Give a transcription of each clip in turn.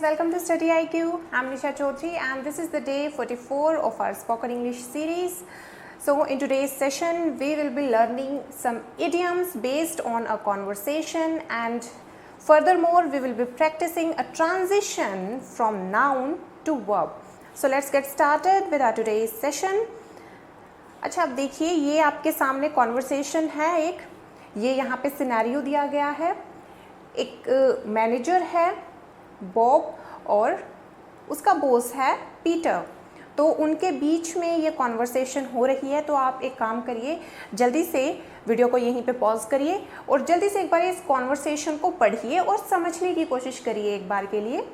welcome to Study IQ. I'm Nisha Chaudhary and this is the day 44 of our spoken English series. So in today's session we will be learning some idioms based on a conversation, and furthermore we will be practicing a transition from noun to verb. So let's get started with our today's session. अच्छा, अब देखिए ये आपके सामने conversation है एक, ये यहाँ पे सिनेरियो दिया गया है। एक मैनेजर है बॉब और उसका बॉस है पीटर, तो उनके बीच में ये कॉन्वर्सेशन हो रही है। तो आप एक काम करिए, जल्दी से वीडियो को यहीं पे पॉज करिए और जल्दी से एक बार इस कॉन्वर्सेशन को पढ़िए और समझने की कोशिश करिए एक बार के लिए।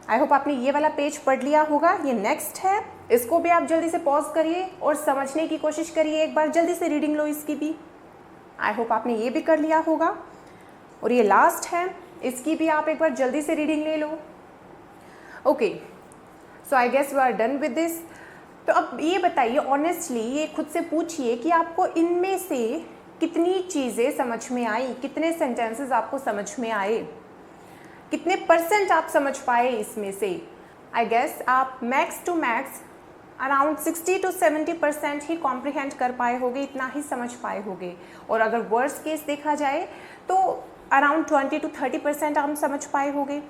आई होप आपने ये वाला पेज पढ़ लिया होगा। ये नेक्स्ट है, इसको भी आप जल्दी से पॉज करिए और समझने की कोशिश करिए एक बार, जल्दी से रीडिंग लो इसकी भी। आई होप आपने ये भी कर लिया होगा। और ये लास्ट है, इसकी भी आप एक बार जल्दी से रीडिंग ले लो। Okay, so I guess we are done with this. तो अब ये बताइए ऑनेस्टली, ये खुद से पूछिए कि आपको इनमें से कितनी चीज़ें समझ में आई, कितने सेंटेंसेस आपको समझ में आए, कितने % आप समझ पाए इसमें से। आई गेस आप max to max around 60 to 70% ही कॉम्प्रिहेंड कर पाए होगे, इतना ही समझ पाए होगे। और अगर वर्स्ट केस देखा जाए तो अराउंड 20 to 30% आप समझ पाए होगे।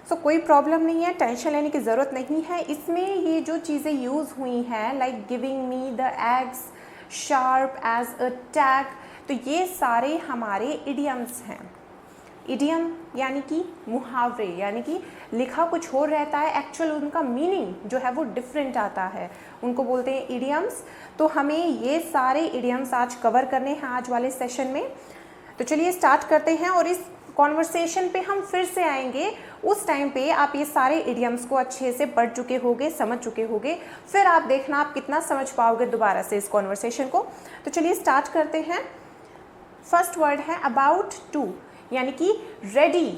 सो कोई प्रॉब्लम नहीं है, टेंशन लेने की ज़रूरत नहीं है। इसमें ये जो चीज़ें यूज़ हुई हैं like giving me the eggs, sharp as a tack, तो ये सारे हमारे इडियम्स हैं। इडियम यानी कि मुहावरे, यानी कि लिखा कुछ और रहता है, एक्चुअल उनका मीनिंग जो है वो डिफरेंट आता है, उनको बोलते हैं इडियम्स। तो हमें ये सारे इडियम्स आज कवर करने हैं आज वाले सेशन में। तो चलिए स्टार्ट करते हैं और इस कॉन्वर्सेशन पे हम फिर से आएंगे। उस टाइम पे आप ये सारे इडियम्स को अच्छे से पढ़ चुके होगे, समझ चुके होगे, फिर आप देखना आप कितना समझ पाओगे दोबारा से इस कॉन्वर्सेशन को। तो चलिए स्टार्ट करते हैं। फर्स्ट वर्ड है अबाउट टू, यानी कि ready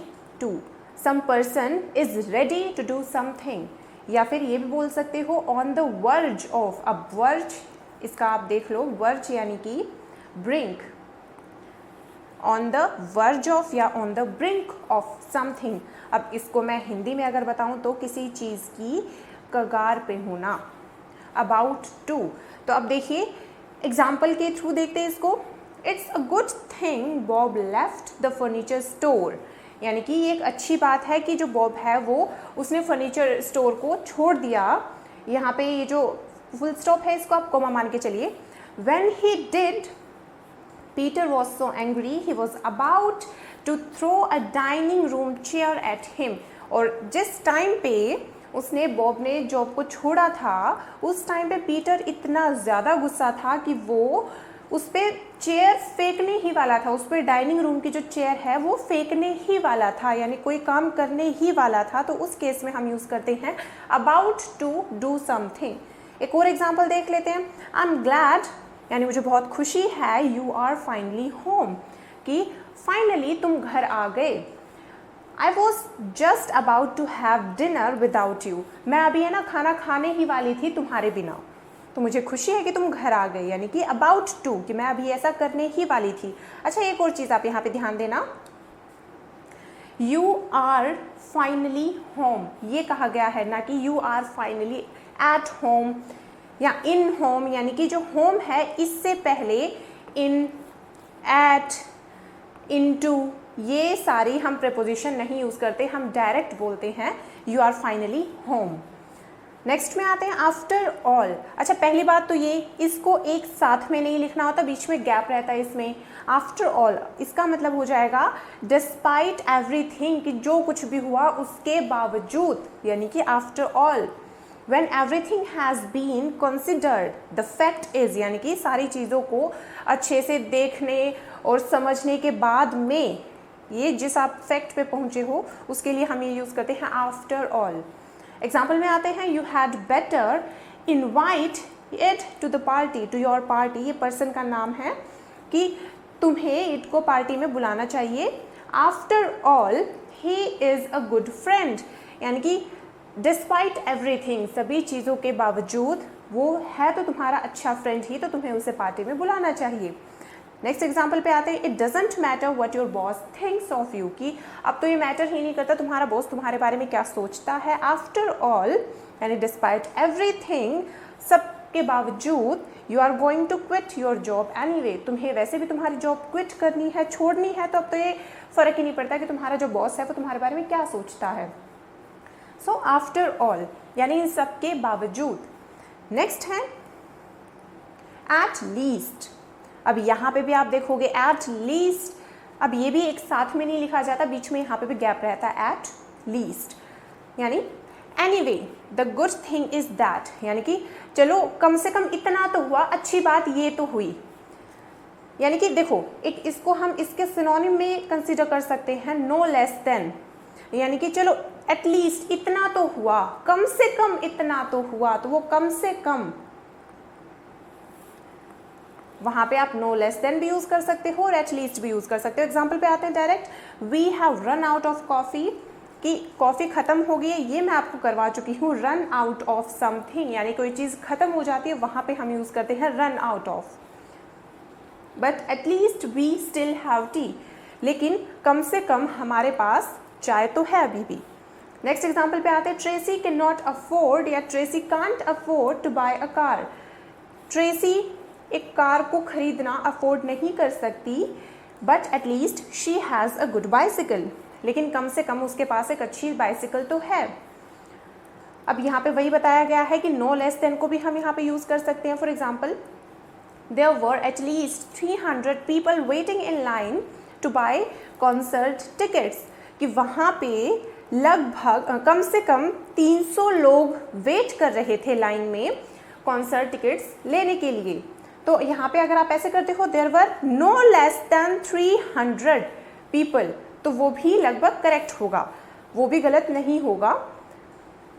to. Some person is ready to do something, या फिर ये भी बोल सकते हो ऑन द वर्ज ऑफ। अब वर्ज, इसका आप देख लो, वर्ज यानी कि brink, on the verge of या on the brink of something. अब इसको मैं हिंदी में अगर बताऊं तो किसी चीज़ की कगार पे होना, अबाउट टू। तो अब देखिए एग्जाम्पल के थ्रू देखते हैं इसको। It's a good thing Bob left the furniture store, यानी कि ये एक अच्छी बात है कि जो बॉब है वो उसने फर्नीचर स्टोर को छोड़ दिया। यहाँ पे ये जो फुल स्टॉप है इसको आप कॉमा मान के चलिए। When he did, Peter was so angry he was about to throw a dining room chair at him। और जिस टाइम पे उसने बॉब ने जॉब को छोड़ा था, उस टाइम पे पीटर इतना ज़्यादा गुस्सा था कि वो उस पर चेयर फेंकने ही वाला था, उस पर डाइनिंग रूम की जो चेयर है वो फेंकने ही वाला था, यानी कोई काम करने ही वाला था। तो उस केस में हम यूज़ करते हैं अबाउट टू डू समथिंग। एक और एग्जाम्पल देख लेते हैं। आई एम ग्लैड, यानी मुझे बहुत खुशी है, यू आर फाइनली होम, कि फाइनली तुम घर आ गए। I was just about to have dinner without you, मैं अभी है ना खाना खाने ही वाली थी तुम्हारे बिना, तो मुझे खुशी है कि तुम घर आ गए, यानी कि अबाउट टू, कि मैं अभी ऐसा करने ही वाली थी। अच्छा, एक और चीज़ आप यहाँ पे ध्यान देना, यू आर फाइनली होम ये कहा गया है, ना कि you are finally at home या इन होम, यानी कि जो होम है इससे पहले इन, एट, इनटू, ये सारी हम प्रेपोजिशन नहीं यूज़ करते, हम डायरेक्ट बोलते हैं you are finally home. Next में आते हैं आफ्टर ऑल। अच्छा, पहली बात तो ये, इसको एक साथ में नहीं लिखना होता, बीच में गैप रहता है इसमें। आफ्टर ऑल इसका मतलब हो जाएगा डिस्पाइट एवरीथिंग, कि जो कुछ भी हुआ उसके बावजूद, यानी कि after all. When everything has been considered, the fact is, यानी कि सारी चीज़ों को अच्छे से देखने और समझने के बाद में, ये जिस आप फैक्ट पे पहुँचे हो उसके लिए हम ये यूज़ करते हैं आफ्टर ऑल। एग्जाम्पल में आते हैं, you had better invite it to the party, to your party, ये पर्सन का नाम है कि तुम्हें इट को पार्टी में बुलाना चाहिए। After all he is a good friend, यानी कि डिस्पाइट एवरीथिंग, सभी चीज़ों के बावजूद वो है तो तुम्हारा अच्छा फ्रेंड ही, तो तुम्हें उसे पार्टी में बुलाना चाहिए। नेक्स्ट एग्जाम्पल पे आते हैं, it doesn't matter what your boss thinks of you, कि अब तो ये मैटर ही नहीं करता तुम्हारा बॉस तुम्हारे बारे में क्या सोचता है। आफ्टर ऑल यानी डिस्पाइट एवरीथिंग, सब के बावजूद you are going to quit your job anyway, तुम्हें वैसे भी तुम्हारी जॉब क्विट करनी है, छोड़नी है, तो अब तो ये फर्क ही नहीं पड़ता कि तुम्हारा जो बॉस है वो तुम्हारे बारे में क्या सोचता है। सो आफ्टर ऑल यानी इन सब के बावजूद। नेक्स्ट है एट लीस्ट। अब यहाँ पे भी आप देखोगे एट लीस्ट, अब ये भी एक साथ में नहीं लिखा जाता, बीच में यहाँ पे भी गैप रहता है, एट लीस्ट यानी anyway the good thing is that, यानी कि चलो कम से कम इतना तो हुआ, अच्छी बात ये तो हुई। यानी कि देखो एक इसको हम इसके सिनोनिम में कंसीडर कर सकते हैं, नो लेस देन, यानी कि चलो एटलीस्ट इतना तो हुआ, कम से कम इतना तो हुआ, तो वो कम से कम, वहां पे आप नो लेस देन भी यूज कर सकते हो और एटलीस्ट भी यूज कर सकते हो। एग्जाम्पल पे आते हैं direct, we have run out of coffee, कि कॉफ़ी ख़त्म हो गई है, ये मैं आपको करवा चुकी हूँ। रन आउट ऑफ समथिंग यानी कोई चीज़ ख़त्म हो जाती है, वहाँ पे हम यूज़ करते हैं run out of. But at least we still have tea, लेकिन कम से कम हमारे पास चाय तो है अभी भी। नेक्स्ट एग्जाम्पल पे आते हैं, ट्रेसी कैन नॉट अफोर्ड या Tracy can't afford to buy a car. Tracy एक कार को खरीदना अफोर्ड नहीं कर सकती, but at least she has a good bicycle, लेकिन कम से कम उसके पास एक अच्छी बाइसिकल तो है। अब यहाँ पे वही बताया गया है कि नो लेस देन को भी हम यहाँ पे यूज़ कर सकते हैं। For example, there were at least 300 people waiting in line to buy concert tickets, कि वहाँ पे लगभग कम से कम 300 लोग वेट कर रहे थे लाइन में कॉन्सर्ट टिकट्स लेने के लिए। तो यहाँ पे अगर आप ऐसे करते हो, there were no less than 300 people, तो वो भी लगभग करेक्ट होगा, वो भी गलत नहीं होगा।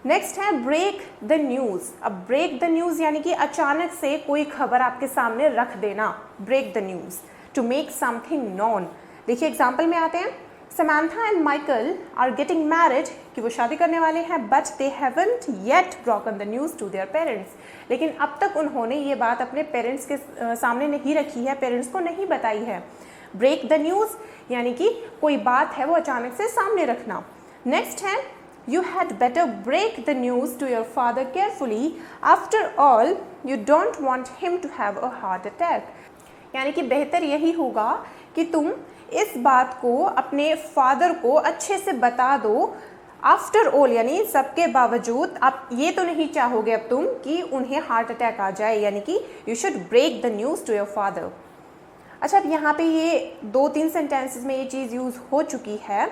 नेक्स्ट है ब्रेक द न्यूज़। अब ब्रेक द न्यूज़ यानी कि अचानक से कोई खबर आपके सामने रख देना, break the news, to make something known. देखिए एग्जाम्पल में आते हैं, Samantha and Michael are getting married, कि वो शादी करने वाले हैं, but they haven't yet broken the news to their parents, लेकिन अब तक उन्होंने ये बात अपने पेरेंट्स के सामने नहीं रखी है, पेरेंट्स को नहीं बताई है। ब्रेक द न्यूज़ यानी कि कोई बात है वो अचानक से सामने रखना। नेक्स्ट है, you had better break the news to your father carefully, after all you don't want him to have a heart attack, यानी कि बेहतर यही होगा कि तुम इस बात को अपने फादर को अच्छे से बता दो। आफ्टर ऑल यानी सबके बावजूद आप ये तो नहीं चाहोगे अब तुम कि उन्हें हार्ट अटैक आ जाए, यानी कि you should break the news to your father. अच्छा, अब यहाँ पे ये 2-3 सेंटेंसेस में ये चीज़ यूज़ हो चुकी है,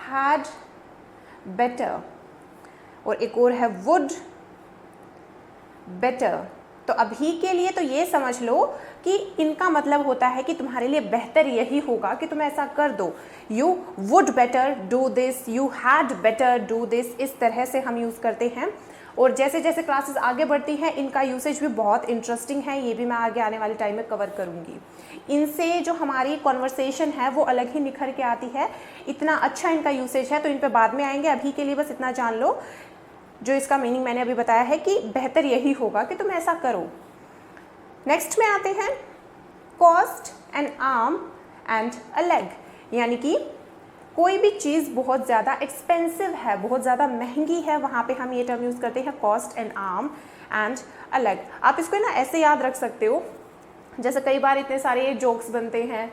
हैड बेटर, और एक और है वुड बेटर। तो अभी के लिए तो ये समझ लो कि इनका मतलब होता है कि तुम्हारे लिए बेहतर यही होगा कि तुम ऐसा कर दो। You would better do this, you had better do this, इस तरह से हम यूज़ करते हैं। और जैसे जैसे क्लासेस आगे बढ़ती हैं इनका यूसेज भी बहुत इंटरेस्टिंग है, ये भी मैं आगे आने वाले टाइम में कवर करूँगी। इनसे जो हमारी कॉन्वर्सेशन है वो अलग ही निखर के आती है, इतना अच्छा इनका यूसेज है, तो इन पे बाद में आएंगे। अभी के लिए बस इतना जान लो, जो इसका मीनिंग मैंने अभी बताया है कि बेहतर यही होगा कि तुम ऐसा करो। नेक्स्ट में आते हैं, cost an arm and a leg, यानी कि कोई भी चीज़ बहुत ज़्यादा एक्सपेंसिव है, बहुत ज़्यादा महंगी है, वहाँ पे हम ये टर्म यूज़ करते हैं cost an arm and a leg. आप इसको ना ऐसे याद रख सकते हो, जैसे कई बार इतने सारे जोक्स बनते हैं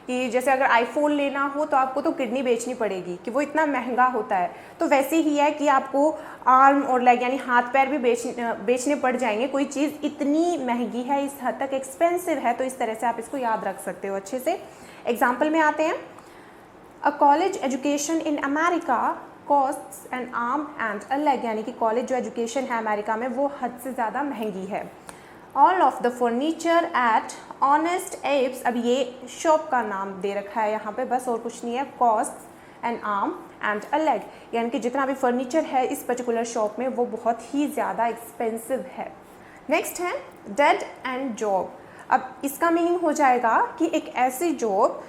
कि जैसे अगर आईफोन लेना हो तो आपको तो किडनी बेचनी पड़ेगी कि वो इतना महंगा होता है, तो वैसे ही है कि आपको आर्म और लेग यानी हाथ पैर भी बेचने पड़ जाएंगे, कोई चीज़ इतनी महंगी है, इस हद तक एक्सपेंसिव है, तो इस तरह से आप इसको याद रख सकते हो अच्छे से। एग्जाम्पल में आते हैं, a college education in America costs an arm and a leg, यानी कि कॉलेज जो एजुकेशन है अमेरिका में वो हद से ज़्यादा महंगी है। All of the furniture at Honest Abe's, अब ये शॉप का नाम दे रखा है यहाँ पे, बस और कुछ नहीं है, cost an arm and a leg, यानी कि जितना भी फर्नीचर है इस पर्टिकुलर शॉप में वो बहुत ही ज़्यादा एक्सपेंसिव है। नेक्स्ट है डेड एंड जॉब। अब इसका मीनिंग हो जाएगा कि एक ऐसी जॉब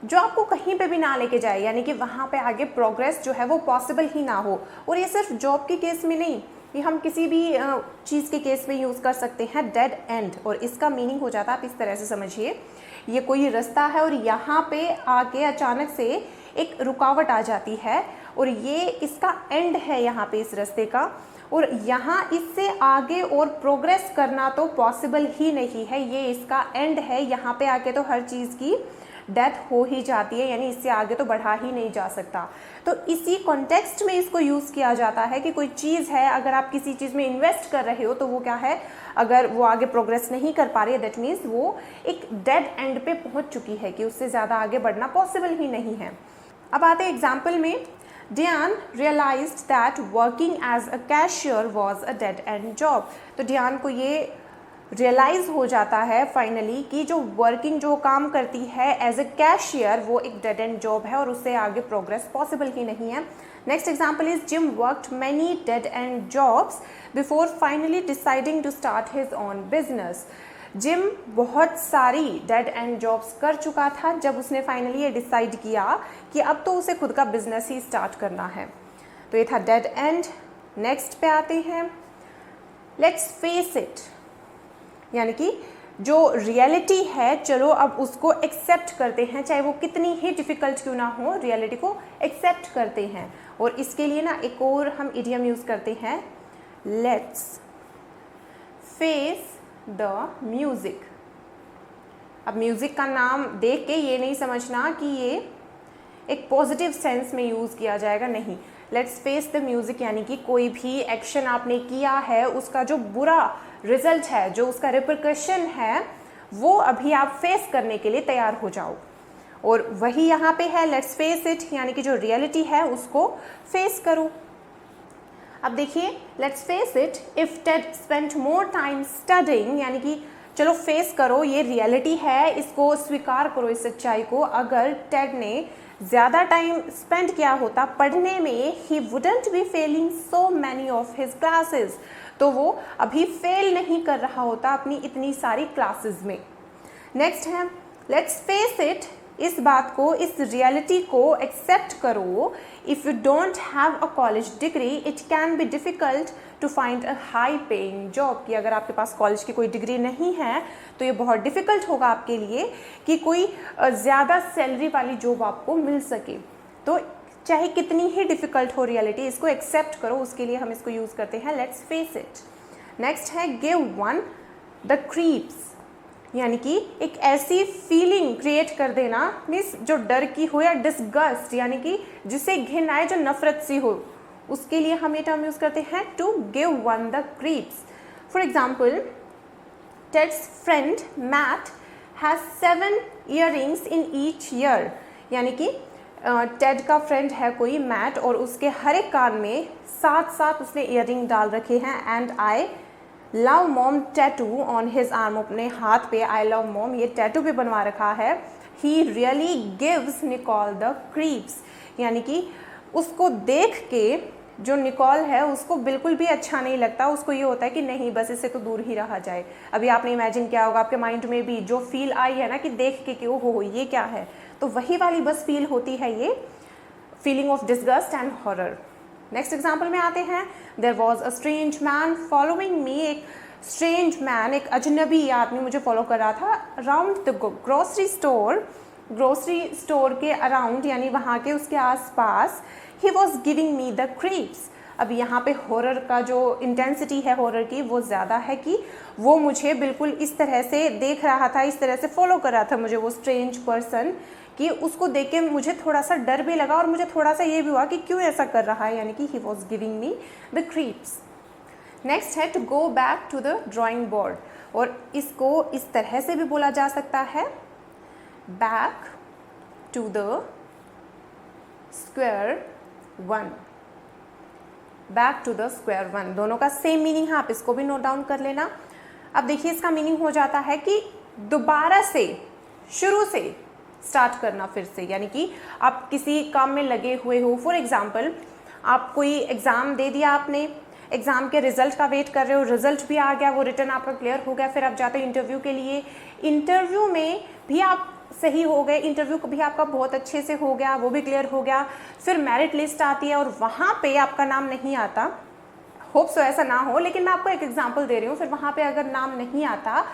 जो आपको कहीं पे भी ना लेके जाए, यानी कि वहाँ पे आगे प्रोग्रेस जो है वो पॉसिबल ही ना हो। और ये सिर्फ जॉब के केस में नहीं, ये हम किसी भी चीज़ के केस में यूज़ कर सकते हैं, डेड एंड। और इसका मीनिंग हो जाता है, आप इस तरह से समझिए ये कोई रास्ता है और यहाँ पे आके अचानक से एक रुकावट आ जाती है और ये इसका एंड है यहाँ पे इस रास्ते का, और यहाँ इससे आगे और प्रोग्रेस करना तो पॉसिबल ही नहीं है, ये इसका एंड है। यहाँ पे आके तो हर चीज़ की डेथ हो ही जाती है, यानी इससे आगे तो बढ़ा ही नहीं जा सकता। तो इसी कॉन्टेक्स्ट में इसको यूज़ किया जाता है कि कोई चीज़ है, अगर आप किसी चीज़ में इन्वेस्ट कर रहे हो तो वो क्या है, अगर वो आगे प्रोग्रेस नहीं कर पा रही है दैट मीन्स वो एक डेड एंड पे पहुंच चुकी है कि उससे ज़्यादा आगे बढ़ना पॉसिबल ही नहीं है। अब आते हैं एग्जाम्पल में। Diane realized that working as a cashier was a dead end job। तो Diane को ये रियलाइज़ हो जाता है फाइनली कि जो वर्किंग जो काम करती है एज ए कैशियर वो एक डेड एंड जॉब है और उससे आगे प्रोग्रेस पॉसिबल ही नहीं है। Next example is Jim worked many dead end jobs before finally deciding to start his own business. Jim बहुत सारी डेड एंड जॉब्स कर चुका था जब उसने फाइनली ये डिसाइड किया कि अब तो उसे खुद का बिजनेस ही स्टार्ट करना है। तो ये था डेड एंड। नेक्स्ट पे आते हैं, लेट्स फेस इट, यानी कि जो रियलिटी है चलो अब उसको एक्सेप्ट करते हैं, चाहे वो कितनी ही डिफ़िकल्ट क्यों ना हो, रियलिटी को एक्सेप्ट करते हैं। और इसके लिए ना एक और हम इडियम यूज़ करते हैं, लेट्स फेस द म्यूज़िक। अब म्यूज़िक का नाम देख के ये नहीं समझना कि ये एक पॉजिटिव सेंस में यूज़ किया जाएगा, नहीं। लेट्स फेस द म्यूज़िक यानी कि कोई भी एक्शन आपने किया है उसका जो बुरा रिजल्ट है, जो उसका रिपरकशन है, वो अभी आप फेस करने के लिए तैयार हो जाओ। और वही यहाँ पे है लेट्स फेस इट, यानी कि जो रियलिटी है उसको फेस करो। अब देखिए let's face it, if Ted spend more time studying, यानी कि चलो फेस करो, ये रियलिटी है, इसको स्वीकार करो इस सच्चाई को। अगर टेड ने ज़्यादा टाइम स्पेंड किया होता पढ़ने में, he wouldn't be failing so many of his classes, तो वो अभी फेल नहीं कर रहा होता अपनी इतनी सारी क्लासेस में। नेक्स्ट है लेट्स फेस इट, इस बात को, इस रियलिटी को एक्सेप्ट करो। If you don't have a college degree it can be difficult to find a high paying job, कि अगर आपके पास कॉलेज की कोई डिग्री नहीं है तो ये बहुत डिफ़िकल्ट होगा आपके लिए कि कोई ज़्यादा सैलरी वाली जॉब आपको मिल सके। तो चाहे कितनी ही डिफ़िकल्ट हो रियलिटी, इसको एक्सेप्ट करो, उसके लिए हम इसको यूज़ करते हैं लेट्स फेस इट। नेक्स्ट है गिव वन द क्रीप्स, यानी कि एक ऐसी फीलिंग क्रिएट कर देना, मीन्स जो डर की हो या डिसगस्ट, यानी कि जिसे घिन आए, जो नफरत सी हो, उसके लिए हम ये टर्म यूज़ करते हैं to give one the creeps. For example Ted's friend Matt has 7 earrings in each ear, यानी कि टेड का फ्रेंड है कोई मैट और उसके हर एक कान में 7 उसने इयररिंग डाल रखे हैं। And I love mom tattoo on his arm, अपने हाथ पे आई लव मॉम ये टैटू भी बनवा रखा है। He really gives Nicole the creeps, यानी कि उसको देख के जो निकोल है उसको बिल्कुल भी अच्छा नहीं लगता, उसको ये होता है कि नहीं बस इससे तो दूर ही रहा जाए। अभी आपने इमेजिन किया होगा आपके माइंड में भी जो फील आई है ना कि देख के कि ओहो ये क्या है, तो वही वाली बस फील होती है ये feeling of disgust and horror. Next example में आते हैं, there was a strange man following me, एक स्ट्रेंज मैन, एक अजनबी आदमी मुझे फॉलो कर रहा था अराउंड द ग्रोसरी स्टोर के अराउंड, यानी वहाँ के उसके आसपास। ही was giving me the creeps. अब यहाँ पे हॉरर का जो इंटेंसिटी है हॉरर की वो ज़्यादा है कि वो मुझे बिल्कुल इस तरह से देख रहा था, इस तरह से फॉलो कर रहा था मुझे वो स्ट्रेंज पर्सन, कि उसको देख के मुझे थोड़ा सा डर भी लगा और मुझे थोड़ा सा ये भी हुआ कि क्यों ऐसा कर रहा है, यानी कि he was giving me the creeps. Next है to go back to the drawing board, और इसको इस तरह से भी बोला जा सकता है back to the square one, back to the square one, दोनों का सेम मीनिंग है, आप इसको भी नोट डाउन कर लेना। अब देखिए इसका मीनिंग हो जाता है कि दोबारा से, शुरू से स्टार्ट करना फिर से, यानी कि आप किसी काम में लगे हुए हो। फॉर एग्जाम्पल आप कोई एग्ज़ाम दे दिया आपने, एग्ज़ाम के रिज़ल्ट का वेट कर रहे हो, रिज़ल्ट भी आ गया, वो रिटर्न आपका क्लियर हो गया, फिर आप जाते हो इंटरव्यू के लिए, इंटरव्यू में भी आप सही हो गए, इंटरव्यू भी आपका बहुत अच्छे से हो गया, वो भी क्लियर हो गया, फिर मेरिट लिस्ट आती है और वहाँ पे आपका नाम नहीं आता, होप सो ऐसा ना हो, लेकिन मैं आपको एक एग्जांपल दे रही हूँ, फिर वहाँ पे अगर नाम नहीं आता,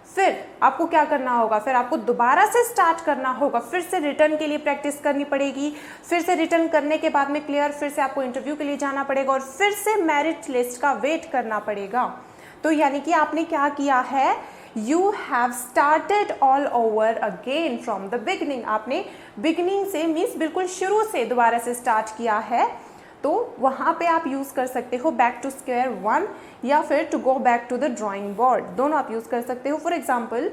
फिर आपको क्या करना होगा, फिर आपको दोबारा से स्टार्ट करना होगा, फिर से रिटर्न के लिए प्रैक्टिस करनी पड़ेगी, फिर से रिटर्न करने के बाद में क्लियर, फिर से आपको इंटरव्यू के लिए जाना पड़ेगा और फिर से मेरिट लिस्ट का वेट करना पड़ेगा। तो यानी कि आपने क्या किया है, you have started all over again from the beginning. आपने बिगनिंग से मीन्स बिल्कुल शुरू से दोबारा से स्टार्ट किया है। तो वहाँ पे आप यूज़ कर सकते हो बैक टू स्क्वायर वन या फिर to go back to the drawing board, दोनों आप यूज़ कर सकते हो। For example,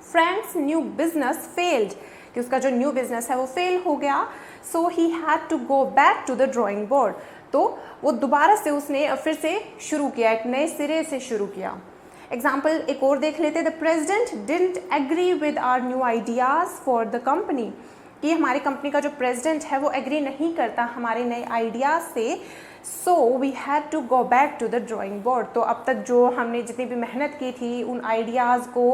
friend's new business failed, कि उसका जो न्यू बिजनेस है वो फेल हो गया, so he had to go back to the drawing board. तो वो दोबारा से उसने फिर से शुरू किया, एक नए सिरे से शुरू किया। एग्जाम्पल एक और देख लेते, the president didn't agree with our new ideas for the company, कि हमारी कंपनी का जो प्रेसिडेंट है वो एग्री नहीं करता हमारे नए आइडियाज़ से, so we had to go back to the drawing board. तो अब तक जो हमने जितनी भी मेहनत की थी उन आइडियाज़ को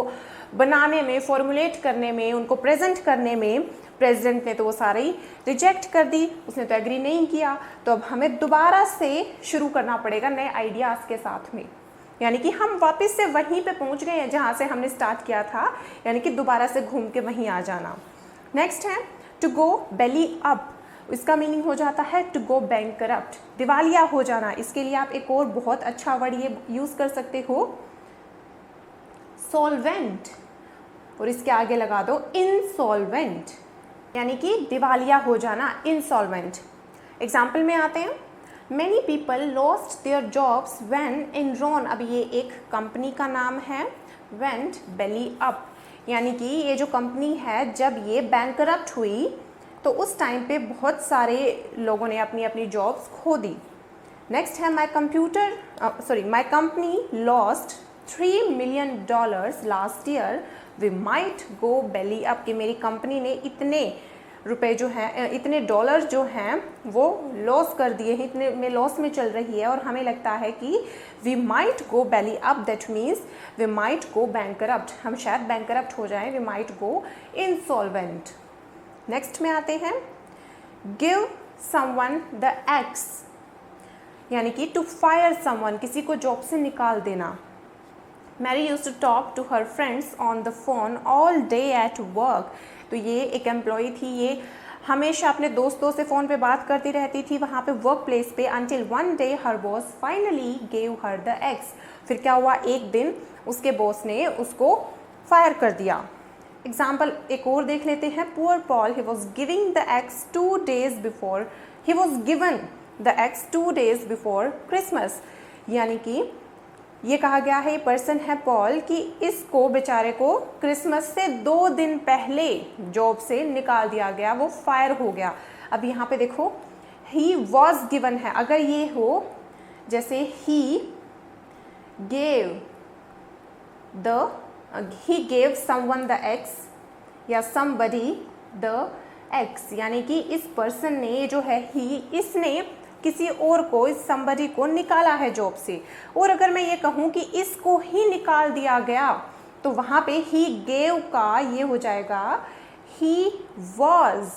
बनाने में, फॉर्मुलेट करने में, उनको प्रेजेंट करने में, प्रेसिडेंट ने तो वो सारे ही रिजेक्ट कर दी, उसने तो एग्री नहीं किया। तो अब हमें दोबारा से शुरू करना पड़ेगा नए आइडियाज़ के साथ में, यानी कि हम वापस से वहीं पे पहुंच गए हैं जहाँ से हमने स्टार्ट किया था, यानी कि दोबारा से घूम के वहीं आ जाना। नेक्स्ट है टू गो बेली अप, इसका मीनिंग हो जाता है टू गो बैंकरप्ट, दिवालिया हो जाना। इसके लिए आप एक और बहुत अच्छा वर्ड ये यूज़ कर सकते हो, सॉल्वेंट, और इसके आगे लगा दो इनसॉल्वेंट, यानी कि दिवालिया हो जाना, इनसॉल्वेंट। एग्जाम्पल में आते हैं, many people lost their jobs when Enron, अब ये एक कंपनी का नाम है, वेंट बेली अप, यानी कि ये जो कंपनी है जब ये बैंकरप्ट हुई तो उस टाइम पे बहुत सारे लोगों ने अपनी अपनी जॉब्स खो दी। नेक्स्ट है my company lost $3 million last year, we might go belly up, कि मेरी कंपनी ने इतने रुपए जो हैं, इतने डॉलर जो हैं वो लॉस कर दिए हैं, इतने में लॉस में चल रही है और हमें लगता है कि we might go belly up, that means we might go bankrupt, हम शायद बैंकरप्ट हो जाएं, we might go insolvent. Next में आते हैं, गिव समवन द एक्स, यानी कि टू फायर समवन, किसी को जॉब से निकाल देना। Mary used to talk to her friends on the phone all day at work, तो ये एक एम्प्लॉई थी, ये हमेशा अपने दोस्तों से फ़ोन पे बात करती रहती थी वहाँ पे वर्क प्लेस पे, until one day her boss finally gave her the axe, फिर क्या हुआ, एक दिन उसके बॉस ने उसको फायर कर दिया। एग्जाम्पल एक और देख लेते हैं, poor Paul he was giving the x 2 days before, he was given the x 2 days before Christmas, यानी कि ये कहा गया है, ये पर्सन है पॉल, कि इसको बेचारे को क्रिसमस से 2 दिन पहले जॉब से निकाल दिया गया, वो फायर हो गया। अब यहाँ पे देखो ही वॉज गिवन है, अगर ये हो जैसे he gave someone the x या समबडी द एक्स, यानी कि इस पर्सन ने, ये जो है ही, इसने किसी और को, इस somebody को निकाला है जॉब से। और अगर मैं ये कहूँ कि इसको ही निकाल दिया गया तो वहाँ पे he gave का ये हो जाएगा he was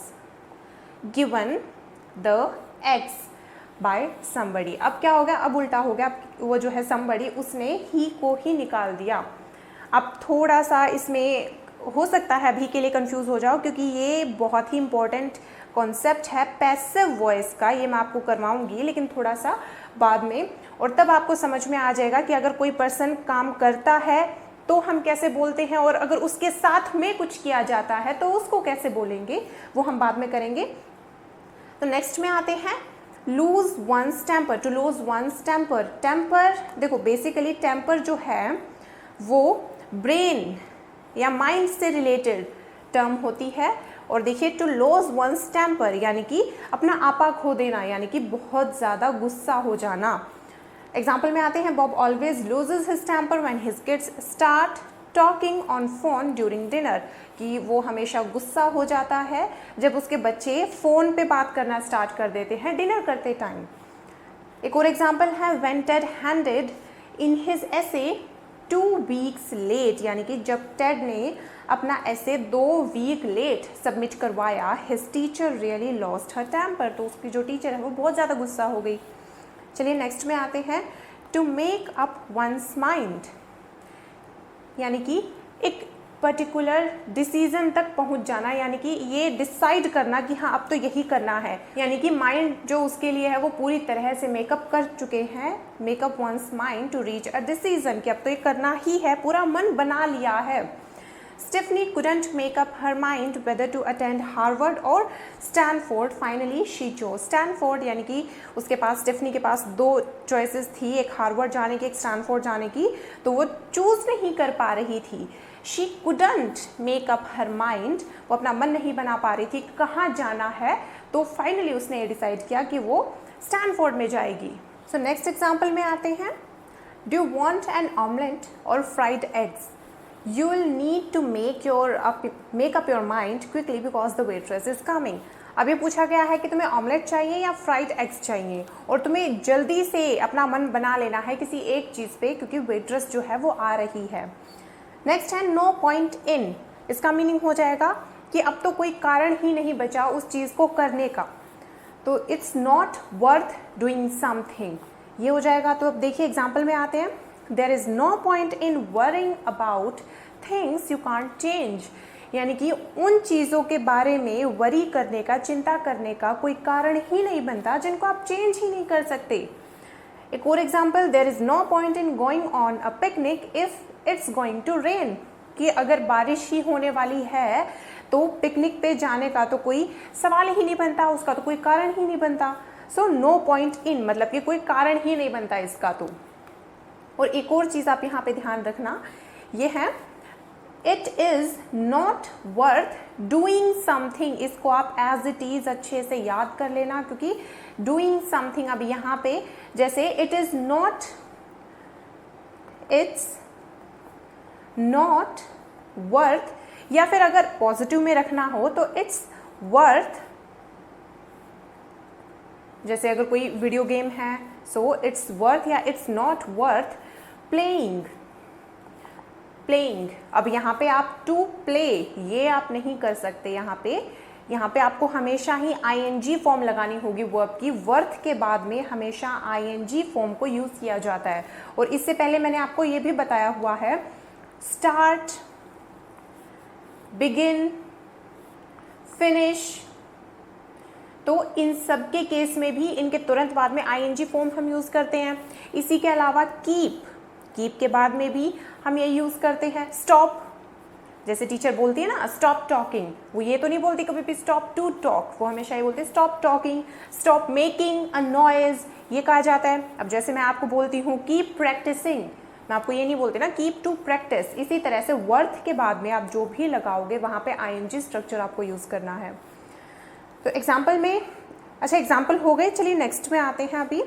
given the x by somebody। अब क्या हो गया, अब उल्टा हो गया, वो जो है somebody उसने he को ही निकाल दिया। अब थोड़ा सा इसमें हो सकता है अभी के लिए कंफ्यूज हो जाओ, क्योंकि ये बहुत ही इंपॉर्टेंट कॉन्सेप्ट है पैसिव वॉइस का, ये मैं आपको करवाऊंगी लेकिन थोड़ा सा बाद में, और तब आपको समझ में आ जाएगा कि अगर कोई पर्सन काम करता है तो हम कैसे बोलते हैं, और अगर उसके साथ में कुछ किया जाता है तो उसको कैसे बोलेंगे, वो हम बाद में करेंगे। तो नेक्स्ट में आते हैं, lose one's temper, to lose one's temper. Temper देखो बेसिकली टेम्पर जो है वो ब्रेन या माइंड से रिलेटेड टर्म होती है, और देखिए टू लूज वंस टेम्पर यानी कि अपना आपा खो देना, यानी कि बहुत ज़्यादा गुस्सा हो जाना। एग्जाम्पल में आते हैं, Bob always loses his temper when his kids start talking on phone during dinner, कि वो हमेशा गुस्सा हो जाता है जब उसके बच्चे फ़ोन पे बात करना स्टार्ट कर देते हैं डिनर करते टाइम। एक और एग्जाम्पल है, when Ted handed in his essay 2 weeks late, यानी कि जब टेड ने अपना ऐसे 2 week लेट सबमिट करवाया, his teacher really lost her temper, तो उसकी जो टीचर है वो बहुत ज़्यादा गुस्सा हो गई। चलिए नेक्स्ट में आते हैं, to make up one's mind, यानी कि एक पर्टिकुलर डिसीजन तक पहुंच जाना, यानी कि ये डिसाइड करना कि हाँ अब तो यही करना है, यानी कि माइंड जो उसके लिए है वो पूरी तरह से मेकअप कर चुके हैं, make up one's mind to reach a decision, कि अब तो ये करना ही है, पूरा मन बना लिया है। Stephanie couldn't make up her mind whether to attend Harvard or Stanford. Finally, she chose Stanford, यानी कि उसके पास, स्टेफनी के पास दो चॉइसेस थी, एक हार्वर्ड जाने की, एक स्टैनफोर्ड जाने की, तो वो चूज नहीं कर पा रही थी। She couldn't make up her mind, वो अपना मन नहीं बना पा रही थी कहाँ जाना है, तो फाइनली उसने ये डिसाइड किया कि वो स्टैनफोर्ड में जाएगी। सो नेक्स्ट एग्जाम्पल में आते हैं। Do you want an omelette or fried eggs? You will need to make up your mind quickly because the waitress is coming. अब ये पूछा गया है कि तुम्हें ऑमलेट चाहिए या फ्राइड एग्स चाहिए, और तुम्हें जल्दी से अपना मन बना लेना है किसी एक चीज़ पे, क्योंकि वेट्रेस जो है वो आ रही है। नेक्स्ट है नो पॉइंट इन। इसका मीनिंग हो जाएगा कि अब तो कोई कारण ही नहीं बचा उस चीज़ को करने का, तो it's not worth doing something, ये हो जाएगा। तो अब देखिए एग्जाम्पल में आते हैं। There is no point in worrying about things you can't change, यानी कि उन चीज़ों के बारे में वरी करने का, चिंता करने का कोई कारण ही नहीं बनता जिनको आप चेंज ही नहीं कर सकते। एक और example, there is no point in going on a picnic if it's going to rain, कि अगर बारिश ही होने वाली है तो पिकनिक पे जाने का तो कोई सवाल ही नहीं बनता, उसका तो कोई कारण ही नहीं बनता। सो नो पॉइंट इन मतलब कि कोई कारण ही नहीं बनता इसका तो। और एक और चीज़ आप यहाँ पे ध्यान रखना, ये है it is not worth doing something. इसको आप एज इट इज़ अच्छे से याद कर लेना, क्योंकि डूइंग समथिंग अब यहाँ पे जैसे इट्स नॉट वर्थ, या फिर अगर पॉजिटिव में रखना हो तो इट्स वर्थ, जैसे अगर कोई वीडियो गेम है सो इट्स वर्थ या इट्स नॉट वर्थ प्लेइंग। अब यहाँ पे आप टू प्ले ये आप नहीं कर सकते, यहाँ पे आपको हमेशा ही आईएनजी फॉर्म लगानी होगी वर्ब की। वर्थ के बाद में हमेशा आईएनजी फॉर्म को यूज किया जाता है, और इससे पहले मैंने आपको ये भी बताया हुआ है, स्टार्ट, बिगिन, फिनिश, तो इन सब के केस में भी इनके तुरंत बाद में आईएनजी फॉर्म हम यूज करते हैं। इसी के अलावा कीप के बाद में भी हम ये यूज करते हैं। स्टॉप, जैसे टीचर बोलती है ना स्टॉप टॉकिंग, वो ये तो नहीं बोलती कभी भी स्टॉप टू टॉक, वो हमेशा ये बोलते हैं stop talking. Stop making a noise, ये कहा जाता है। अब जैसे मैं आपको बोलती हूँ कीप प्रैक्टिसिंग, मैं आपको ये नहीं बोलती ना कीप टू प्रैक्टिस। इसी तरह से वर्थ के बाद में आप जो भी लगाओगे वहाँ पे आईएनजी स्ट्रक्चर आपको यूज करना है। तो एग्जाम्पल में, अच्छा एग्जाम्पल हो गए, चलिए नेक्स्ट में आते हैं अभी।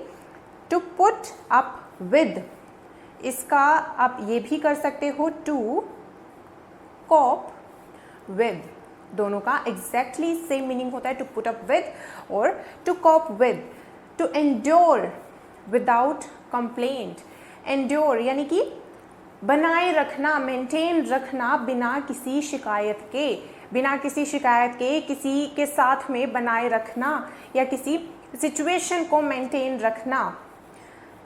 टू पुट अप विद, इसका आप ये भी कर सकते हो टू कॉप विद, दोनों का एग्जैक्टली सेम मीनिंग होता है, टू पुट अप विद और to cope with. To endure without complaint, endure यानी कि बनाए रखना, मेंटेन रखना बिना किसी शिकायत के, किसी के साथ में बनाए रखना या किसी सिचुएशन को मेंटेन रखना।